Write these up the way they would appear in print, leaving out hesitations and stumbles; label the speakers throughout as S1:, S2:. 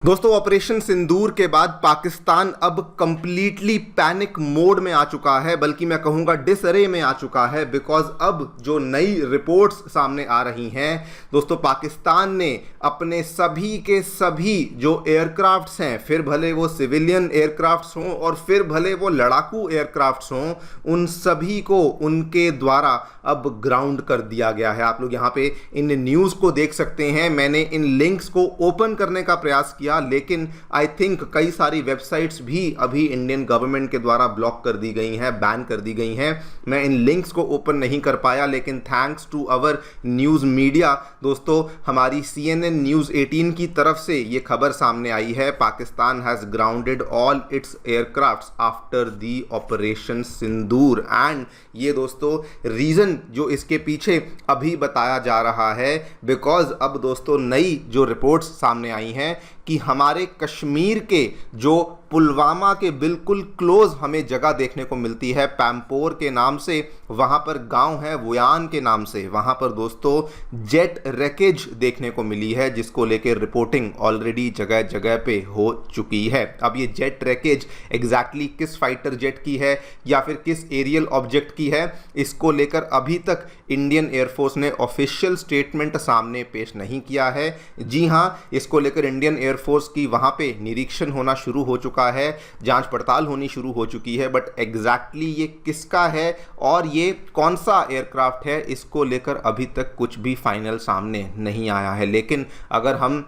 S1: दोस्तों, ऑपरेशन सिंदूर के बाद पाकिस्तान अब कंप्लीटली पैनिक मोड में आ चुका है, बल्कि मैं कहूंगा डिसअरे में आ चुका है। बिकॉज अब जो नई रिपोर्ट्स सामने आ रही हैं दोस्तों, पाकिस्तान ने अपने सभी के सभी जो एयरक्राफ्ट्स हैं, फिर भले वो सिविलियन एयरक्राफ्ट्स हों और फिर भले वो लड़ाकू एयरक्राफ्ट्स हों, उन सभी को उनके द्वारा अब ग्राउंड कर दिया गया है। आप लोग यहाँ पे इन न्यूज़ को देख सकते हैं। मैंने इन लिंक्स को ओपन करने का प्रयास किया, लेकिन आई थिंक कई सारी वेबसाइट्स भी अभी इंडियन गवर्नमेंट के द्वारा ब्लॉक कर दी गई हैं, बैन कर दी गई हैं। मैं इन लिंक्स को ओपन नहीं कर पाया, लेकिन thanks to our news media दोस्तों, हमारी CNN न्यूज़ 18 की तरफ से ये खबर सामने आई है। Pakistan has grounded all it's aircrafts after the operation Sindoor. And ये दोस्तों रीज़न जो इसके पीछे अभी बताया जा रहा है, बिकॉज अब दोस्तों नई जो रिपोर्ट्स सामने आई हैं कि हमारे कश्मीर के जो पुलवामा के बिल्कुल क्लोज हमें जगह देखने को मिलती है, पैम्पोर के नाम से वहाँ पर गांव है, वुयान के नाम से, वहाँ पर दोस्तों जेट रैकेज देखने को मिली है, जिसको लेकर रिपोर्टिंग ऑलरेडी जगह जगह पे हो चुकी है। अब ये जेट रैकेज एग्जैक्टली किस फाइटर जेट की है या फिर किस एरियल ऑब्जेक्ट की है, इसको लेकर अभी तक इंडियन एयरफोर्स ने ऑफिशियल स्टेटमेंट सामने पेश नहीं किया है। जी हाँ, इसको लेकर इंडियन एयरफोर्स की वहाँ पे निरीक्षण होना शुरू हो चुका है, जांच पड़ताल होनी शुरू हो चुकी है, बट एग्जैक्टली ये किसका है और ये कौन सा एयरक्राफ्ट है, इसको लेकर अभी तक कुछ भी फाइनल सामने नहीं आया है। लेकिन अगर हम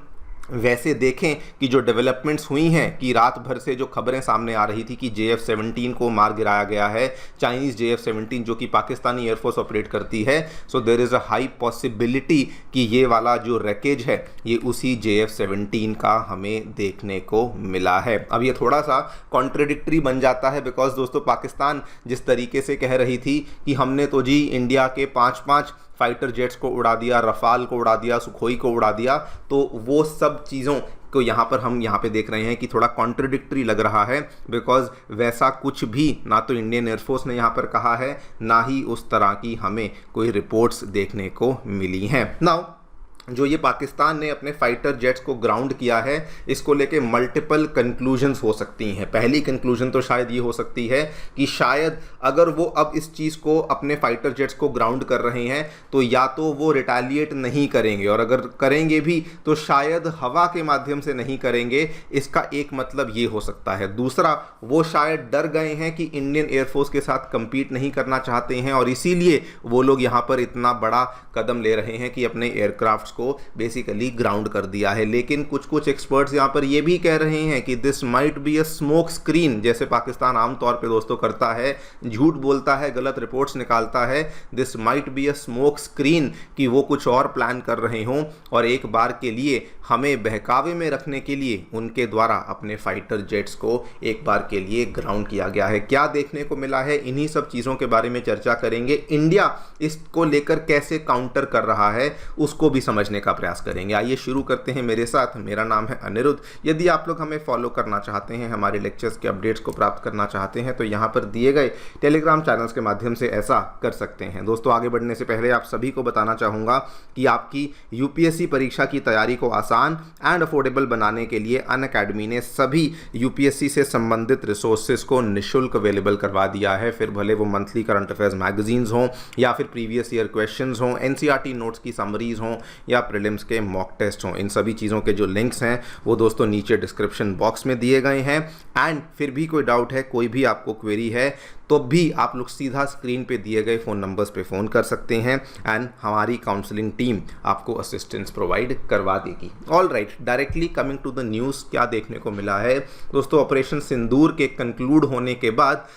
S1: वैसे देखें कि जो डेवलपमेंट्स हुई हैं, कि रात भर से जो खबरें सामने आ रही थी कि JF-17 को मार गिराया गया है, चाइनीज़ JF-17 जो कि पाकिस्तानी एयरफोर्स ऑपरेट करती है, so there is a high possibility कि ये वाला जो रैकेज है ये उसी JF-17 का हमें देखने को मिला है। अब ये थोड़ा सा कॉन्ट्रडिक्टरी बन जाता है, बिकॉज दोस्तों पाकिस्तान जिस तरीके से कह रही थी कि हमने तो जी इंडिया के 5-5 फाइटर जेट्स को उड़ा दिया, रफाल को उड़ा दिया, सुखोई को उड़ा दिया, तो वो सब चीज़ों को यहाँ पर हम यहाँ पे देख रहे हैं कि थोड़ा कॉन्ट्रडिक्टरी लग रहा है, बिकॉज वैसा कुछ भी ना तो इंडियन एयरफोर्स ने यहाँ पर कहा है, ना ही उस तरह की हमें कोई रिपोर्ट्स देखने को मिली हैं। नाउ जो ये पाकिस्तान ने अपने फाइटर जेट्स को ग्राउंड किया है, इसको लेके मल्टीपल कंक्लूजन्स हो सकती हैं। पहली कंक्लूजन तो शायद ये हो सकती है कि शायद अगर वो अब इस चीज़ को, अपने फाइटर जेट्स को ग्राउंड कर रहे हैं, तो या तो वो रिटेलिएट नहीं करेंगे, और अगर करेंगे भी तो शायद हवा के माध्यम से नहीं करेंगे। इसका एक मतलब ये हो सकता है। दूसरा, वो शायद डर गए हैं कि इंडियन एयरफोर्स के साथ कंपीट नहीं करना चाहते हैं, और इसीलिए वो लोग यहाँ पर इतना बड़ा कदम ले रहे हैं कि अपने एयरक्राफ्ट को बेसिकली ग्राउंड कर दिया है। लेकिन कुछ एक्सपर्ट्स यहां पर यह भी कह रहे हैं कि this might be a smoke screen, जैसे पाकिस्तान आमतौर पे दोस्तों करता है, झूठ बोलता है, गलत रिपोर्ट्स निकालता है। This might be a smoke screen, कि वो कुछ और प्लान कर रहे हों और एक बार के लिए हमें बहकावे में रखने के लिए उनके द्वारा अपने फाइटर जेट्स को एक बार के लिए ग्राउंड किया गया है। क्या देखने को मिला है, इन्हीं सब चीज़ों के बारे में चर्चा करेंगे। इंडिया इसको लेकर कैसे काउंटर कर रहा है उसको भी समझने का प्रयास करेंगे। आइए शुरू करते हैं मेरे साथ। मेरा नाम है अनिरुद्ध। यदि आप लोग हमें फॉलो करना चाहते हैं, हमारे लेक्चर्स के अपडेट्स को प्राप्त करना चाहते हैं, तो यहाँ पर दिए गए टेलीग्राम चैनल्स के माध्यम से ऐसा कर सकते हैं। दोस्तों, आगे बढ़ने से पहले आप सभी को बताना चाहूँगा कि आपकी UPSC परीक्षा की तैयारी को आसान एंड अफोर्डेबल बनाने के लिए अनअकैडमी ने सभी UPSC से संबंधित रिसोर्सेज को निःशुल्क अवेलेबल करवा दिया है। फिर भले वो मंथली करंट अफेयर्स मैगजीन्स हों, या फिर प्रीवियस ईयर क्वेश्चंस हों, NCERT नोट्स की समरीज हों, या प्रीलिम्स के मॉक टेस्ट हों, इन सभी चीज़ों के जो लिंक्स हैं वो दोस्तों नीचे डिस्क्रिप्शन बॉक्स में दिए गए हैं। एंड फिर भी कोई डाउट है, कोई भी आपको क्वेरी है, तो भी आप लोग सीधा स्क्रीन पे दिए गए फ़ोन नंबर्स पे फ़ोन कर सकते हैं, एंड हमारी काउंसलिंग टीम आपको असिस्टेंस प्रोवाइड करवा देगी। All right, directly coming to the news, क्या देखने को मिला है दोस्तों। ऑपरेशन सिंदूर के कंक्लूड होने के बाद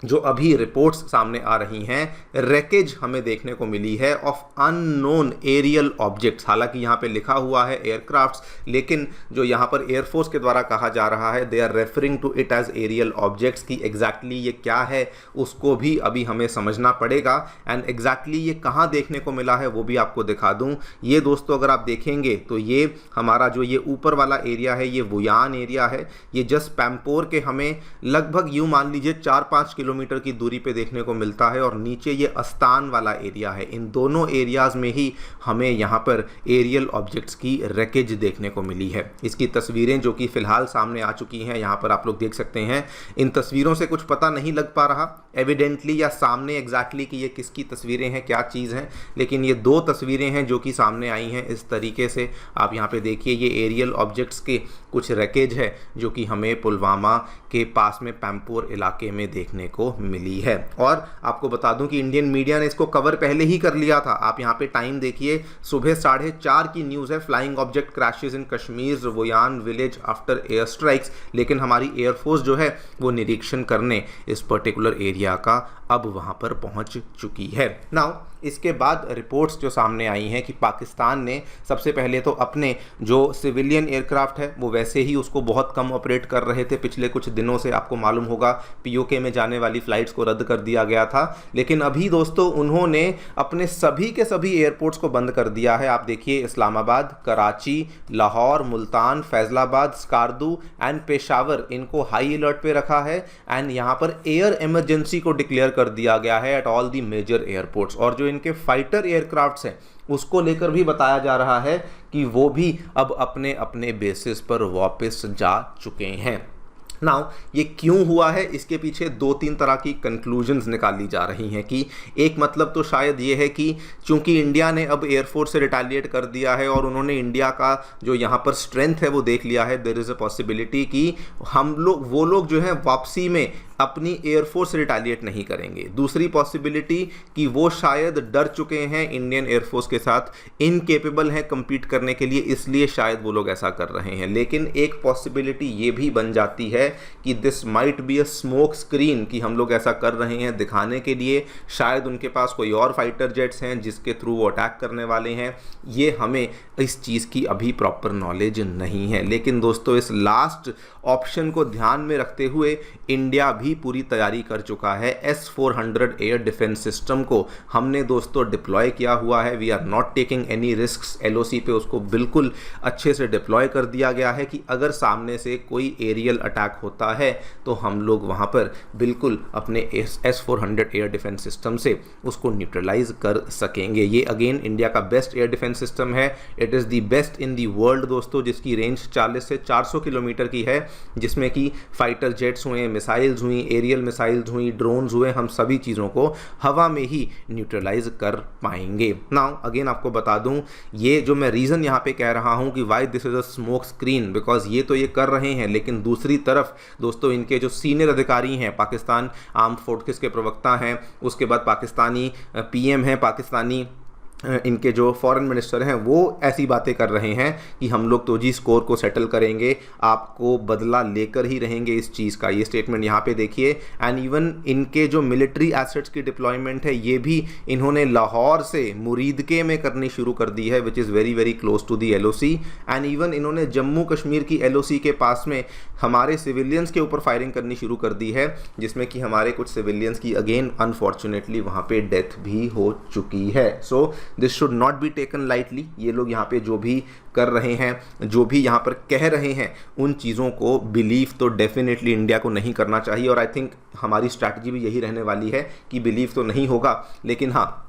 S1: जो अभी रिपोर्ट्स सामने आ रही हैं, रैकेज हमें देखने को मिली है ऑफ अननोन एरियल ऑब्जेक्ट्स। हालांकि यहाँ पे लिखा हुआ है एयरक्राफ्ट्स, लेकिन जो यहाँ पर एयरफोर्स के द्वारा कहा जा रहा है, they are referring to it as aerial objects. की एग्जैक्टली ये क्या है उसको भी अभी हमें समझना पड़ेगा, एंड एग्जैक्टली ये कहाँ देखने को मिला है वो भी आपको दिखा दूँ। ये दोस्तों अगर आप देखेंगे तो ये हमारा जो ये ऊपर वाला एरिया है, ये वुयान एरिया है। ये जस्ट पैम्पोर के हमें लगभग यूँ मान लीजिए 4-5 किलोमीटर की दूरी पे देखने को मिलता है, और नीचे ये अस्तान वाला एरिया है। इन दोनों एरियाज़ में ही हमें यहाँ पर एरियल ऑब्जेक्ट्स की रैकेज देखने को मिली है। इसकी तस्वीरें जो कि फ़िलहाल सामने आ चुकी हैं, यहाँ पर आप लोग देख सकते हैं। इन तस्वीरों से कुछ पता नहीं लग पा रहा एविडेंटली या सामने एग्जैक्टली कि ये किसकी तस्वीरें हैं, क्या चीज़ हैं, लेकिन ये दो तस्वीरें हैं जो कि सामने आई हैं इस तरीके से। आप यहाँ पे देखिए, ये एरियल ऑब्जेक्ट्स के कुछ रैकेज है जो कि हमें पुलवामा के पास में पैम्पोर इलाके में देखने को मिली है। और आपको बता दूं कि इंडियन मीडिया ने इसको कवर पहले ही कर लिया था। आप यहाँ पे टाइम देखिए, सुबह 4:30 की न्यूज़ है, flying object crashes in Kashmir Wuyan village after air strikes. लेकिन हमारी एयरफोर्स जो है वो निरीक्षण करने इस पर्टिकुलर एरिया का अब वहाँ पर पहुँच चुकी है। नाउ इसके बाद रिपोर्ट्स जो सामने आई हैं कि पाकिस्तान ने सबसे पहले तो अपने जो सिविलियन एयरक्राफ्ट है वो वैसे ही उसको बहुत कम ऑपरेट कर रहे थे। पिछले कुछ दिनों से आपको मालूम होगा पीओके में जाने वाली फ़्लाइट्स को रद्द कर दिया गया था, लेकिन अभी दोस्तों उन्होंने अपने सभी के सभी एयरपोर्ट्स को बंद कर दिया है। आप देखिए, इस्लामाबाद, कराची, लाहौर, मुल्तान, फैज़लाबाद, स्कार्दू एंड पेशावर, इनको हाई अलर्ट पे रखा है। एंड यहाँ पर एयर इमरजेंसी को डिक्लेयर कर दिया गया है at all the major airports. और जो इनके फाइटर एयरक्राफ्ट्स हैं उसको लेकर भी बताया जा रहा है कि वो भी अब अपने अपने बेसिस पर वापस जा चुके हैं। नाउ ये क्यों हुआ है, इसके पीछे 2-3 तरह की कंक्लूजन्स निकाली जा रही हैं। कि एक मतलब तो शायद ये है कि चूंकि इंडिया ने अब एयरफोर्स से रिटेलिएट कर दिया है और उन्होंने इंडिया का जो यहाँ पर स्ट्रेंथ है वो देख लिया है, देयर इज़ अ पॉसिबिलिटी कि वो लोग जो है वापसी में अपनी एयरफोर्स से रिटेलिएट नहीं करेंगे। दूसरी पॉसिबिलिटी कि वो शायद डर चुके हैं इंडियन एयरफोर्स के साथ, इनकेपेबल हैं compete करने के लिए, इसलिए शायद वो लोग ऐसा कर रहे हैं। लेकिन एक पॉसिबिलिटी ये भी बन जाती है कि this might be a smoke screen, कि हम लोग ऐसा कर रहे हैं दिखाने के लिए, शायद उनके पास कोई और फाइटर जेट्स हैं जिसके थ्रू वो अटैक करने वाले हैं। ये हमें इस चीज़ की अभी प्रॉपर नॉलेज नहीं है। लेकिन दोस्तों इस लास्ट ऑप्शन को ध्यान में रखते हुए इंडिया भी पूरी तैयारी कर चुका है। S-400 एयर डिफेंस सिस्टम को हमने दोस्तों डिप्लॉय किया हुआ है। We are not taking any risks. LOC पे उसको बिल्कुल अच्छे से डिप्लॉय कर दिया गया है कि अगर सामने से कोई एरियल अटैक होता है तो हम लोग वहाँ पर बिल्कुल अपने S-400 एयर डिफेंस सिस्टम से उसको न्यूट्रलाइज कर सकेंगे। ये अगेन इंडिया का बेस्ट एयर डिफेंस सिस्टम है। It is the best in the world दोस्तों, जिसकी रेंज 40 से 400 किलोमीटर की है, जिसमें कि फाइटर जेट्स हुए, मिसाइल्स हुई, एरियल मिसाइल्स हुई, ड्रोन्स हुए, हम सभी चीज़ों को हवा में ही न्यूट्रलाइज कर पाएंगे। नाउ अगेन आपको बता दूं, ये जो मैं रीज़न यहाँ पे कह रहा हूँ कि why this is a smoke screen, because ये तो ये कर रहे हैं, लेकिन दूसरी तरफ दोस्तों इनके जो सीनियर अधिकारी हैं, पाकिस्तान आर्म्ड फोर्सेस के प्रवक्ता हैं, उसके बाद पाकिस्तानी PM हैं, पाकिस्तानी इनके जो फॉरेन मिनिस्टर हैं, वो ऐसी बातें कर रहे हैं कि हम लोग तो जी स्कोर को सेटल करेंगे, आपको बदला लेकर ही रहेंगे इस चीज़ का। ये स्टेटमेंट यहाँ पे देखिए। एंड इवन इनके जो मिलिट्री एसेट्स की डिप्लॉयमेंट है ये भी इन्होंने लाहौर से मुरीदके में करनी शुरू कर दी है, which is very very close to the LOC। And even इन्होंने जम्मू कश्मीर की LOC के पास में हमारे सिविलियंस के ऊपर फायरिंग करनी शुरू कर दी है, जिसमें कि हमारे कुछ सिविलियंस की अगेन अनफॉर्चुनेटली वहाँ पे डेथ भी हो चुकी है। So this should not be taken lightly. ये लोग यहाँ पे जो भी कर रहे हैं, जो भी यहाँ पर कह रहे हैं, उन चीज़ों को बिलीव तो डेफिनेटली इंडिया को नहीं करना चाहिए। और आई थिंक हमारी स्ट्रैटेजी भी यही रहने वाली है कि बिलीव तो नहीं होगा, लेकिन हाँ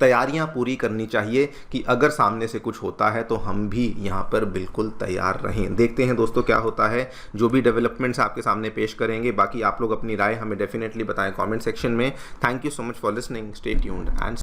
S1: तैयारियां पूरी करनी चाहिए कि अगर सामने से कुछ होता है तो हम भी यहाँ पर बिल्कुल तैयार रहें। देखते हैं दोस्तों क्या होता है, जो भी डेवलपमेंट्स आपके सामने पेश करेंगे। बाकी आप लोग अपनी राय हमें डेफिनेटली बताएं कमेंट सेक्शन में। Thank you so much for listening, stay tuned and